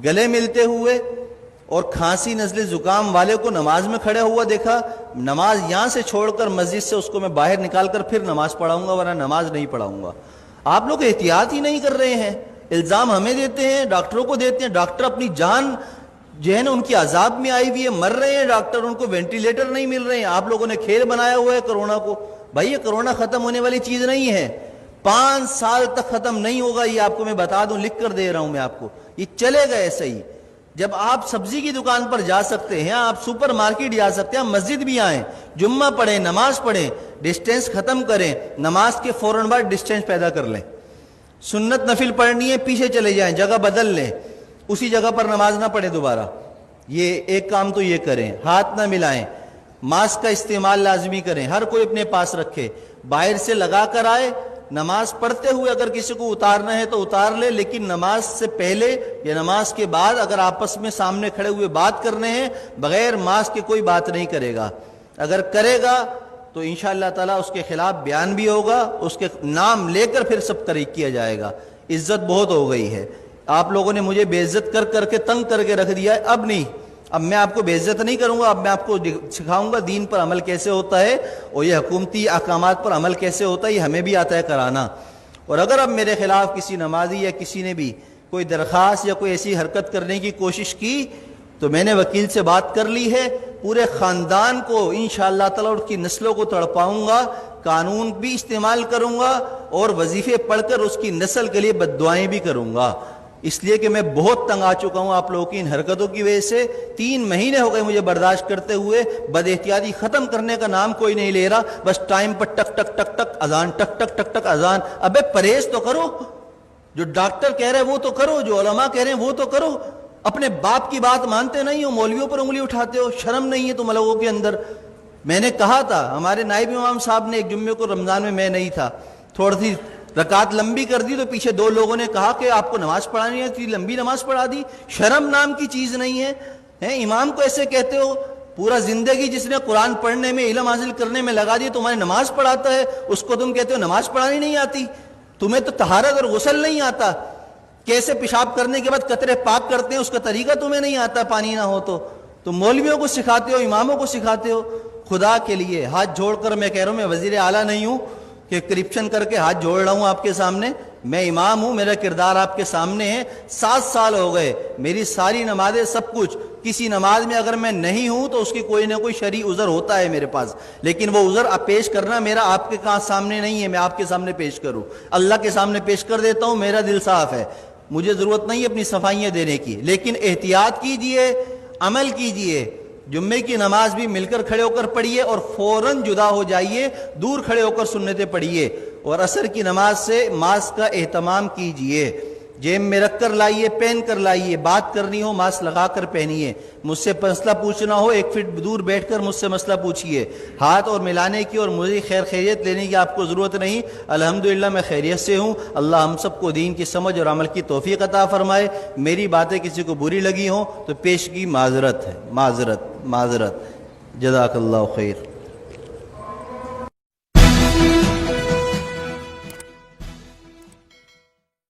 گلے ملتے ہوئے اور کھانسی نزلے زکام والے کو نماز میں کھڑا ہوا دیکھا، نماز یہاں سے چھوڑ کر مسجد سے اس کو میں باہر نکال کر پھر نماز پڑھاؤں گا، ورنہ نماز نہیں پڑھاؤں گا۔ آپ لوگ احتیاط ہی نہیں کر رہے ہیں، الزام ہمیں دیتے ہیں، ڈاکٹروں کو دیتے ہیں، ڈاکٹر اپنی جان جو ہے نا ان کی عذاب میں آئی ہوئی ہے، مر رہے ہیں ڈاکٹر، ان کو وینٹیلیٹر نہیں مل رہے ہیں۔ آپ لوگوں نے کھیل بنایا ہوا ہے کرونا کو۔ بھائی یہ کرونا ختم ہونے والی چیز نہیں ہے، 5 سال تک ختم نہیں ہوگا، یہ آپ کو میں بتا دوں، لکھ کر دے رہا ہوں میں آپ کو، یہ چلے گا ایسا ہی۔ جب آپ سبزی کی دکان پر جا سکتے ہیں، آپ سپر مارکیٹ جا سکتے ہیں، مسجد بھی آئیں، جمعہ پڑھیں، نماز پڑھیں، ڈسٹینس ختم کریں، نماز کے فوراً بعد ڈسٹینس پیدا کر لیں۔ سنت نفل پڑھنی ہے، پیچھے چلے جائیں، جگہ بدل لیں، اسی جگہ پر نماز نہ پڑھیں دوبارہ۔ یہ ایک کام تو یہ کریں، ہاتھ نہ ملائیں، ماسک کا استعمال لازمی کریں، ہر کوئی اپنے پاس رکھے، باہر سے لگا کر آئے، نماز پڑھتے ہوئے اگر کسی کو اتارنا ہے تو اتار لے، لیکن نماز سے پہلے یا نماز کے بعد اگر آپس میں سامنے کھڑے ہوئے بات کرنے ہیں، بغیر ماسک کے کوئی بات نہیں کرے گا۔ اگر کرے گا تو انشاءاللہ تعالیٰ اس کے خلاف بیان بھی ہوگا، اس کے نام لے کر پھر سب طریق کیا جائے گا۔ عزت بہت ہو گئی ہے، آپ لوگوں نے مجھے بے عزت کر کر کے تنگ کر کے رکھ دیا ہے، اب نہیں، اب میں آپ کو بے عزت نہیں کروں گا، اب میں آپ کو سکھاؤں گا دین پر عمل کیسے ہوتا ہے، اور یہ حکومتی احکامات پر عمل کیسے ہوتا ہے، یہ ہمیں بھی آتا ہے کرانا۔ اور اگر اب میرے خلاف کسی نمازی یا کسی نے بھی کوئی درخواست یا کوئی ایسی حرکت کرنے کی کوشش کی تو میں نے وکیل سے بات کر لی ہے، پورے خاندان کو انشاءاللہ تعالیٰ اس کی نسلوں کو تڑپاؤں گا، قانون بھی استعمال کروں گا، اور وظیفے پڑھ کر اس کی نسل کے لیے بد دعائیں بھی کروں گا، اس لیے کہ میں بہت تنگ آ چکا ہوں آپ لوگوں کی ان حرکتوں کی وجہ سے۔ 3 مہینے ہو گئے مجھے برداشت کرتے ہوئے، بد احتیاطی ختم کرنے کا نام کوئی نہیں لے رہا، بس ٹائم پر ٹک ٹک ٹک ٹک اذان، ٹک ٹک ٹک ٹک اذان۔ ابے پرہیز تو کرو، جو ڈاکٹر کہہ رہے ہیں وہ تو کرو، جو علماء کہہ رہے ہیں وہ تو کرو، اپنے باپ کی بات مانتے نہیں ہو، مولویوں پر انگلی اٹھاتے ہو، شرم نہیں ہے تم لوگوں کے اندر۔ میں نے کہا تھا، ہمارے نائب امام صاحب نے ایک جمعے کو رمضان میں نہیں تھا، تھوڑی سی رکعت لمبی کر دی تو پیچھے 2 لوگوں نے کہا کہ آپ کو نماز پڑھانی ہے، اتنی لمبی نماز پڑھا دی، شرم نام کی چیز نہیں ہے، امام کو ایسے کہتے ہو؟ پورا زندگی جس نے قرآن پڑھنے میں، علم حاصل کرنے میں لگا دی، تمہاری نماز پڑھاتا ہے، اس کو تم کہتے ہو نماز پڑھانی نہیں آتی؟ تمہیں تو طہارت اور غسل نہیں آتا، کیسے پیشاب کرنے کے بعد قطرے پاک کرتے ہیں اس کا طریقہ تمہیں نہیں آتا، پانی نہ ہو تو تم مولویوں کو سکھاتے ہو، اماموں کو سکھاتے ہو۔ خدا کے لیے ہاتھ جوڑ کر میں کہہ رہا ہوں، میں وزیر اعلیٰ نہیں ہوں کہ کرپشن کر کے ہاتھ جوڑ رہا ہوں آپ کے سامنے، میں امام ہوں، میرا کردار آپ کے سامنے ہے۔ 7 سال ہو گئے، میری ساری نمازیں، سب کچھ، کسی نماز میں اگر میں نہیں ہوں تو اس کی کوئی نہ کوئی شرعی عذر ہوتا ہے میرے پاس، لیکن وہ عذر پیش کرنا میرا آپ کے سامنے نہیں ہے، میں آپ کے سامنے پیش کروں، اللہ کے سامنے پیش کر دیتا ہوں، میرا دل صاف ہے، مجھے ضرورت نہیں اپنی صفائیاں دینے کی۔ لیکن احتیاط کیجئے، عمل کیجئے، جمعے کی نماز بھی مل کر کھڑے ہو کر پڑھیے اور فوراً جدا ہو جائیے، دور کھڑے ہو کر سنتیں پڑھیے، اور عصر کی نماز سے ماسک کا اہتمام کیجئے، جیب میں رکھ کر لائیے، پہن کر لائیے، بات کرنی ہو ماسک لگا کر پہنیے، مجھ سے مسئلہ پوچھنا ہو 1 فٹ دور بیٹھ کر مجھ سے مسئلہ پوچھیے، ہاتھ اور ملانے کی اور مجھے خیریت لینے کی آپ کو ضرورت نہیں، الحمدللہ میں خیریت سے ہوں۔ اللہ ہم سب کو دین کی سمجھ اور عمل کی توفیق عطا فرمائے۔ میری باتیں کسی کو بری لگی ہوں تو پیشگی معذرت ہے، معذرت، جزاک اللہ خیر۔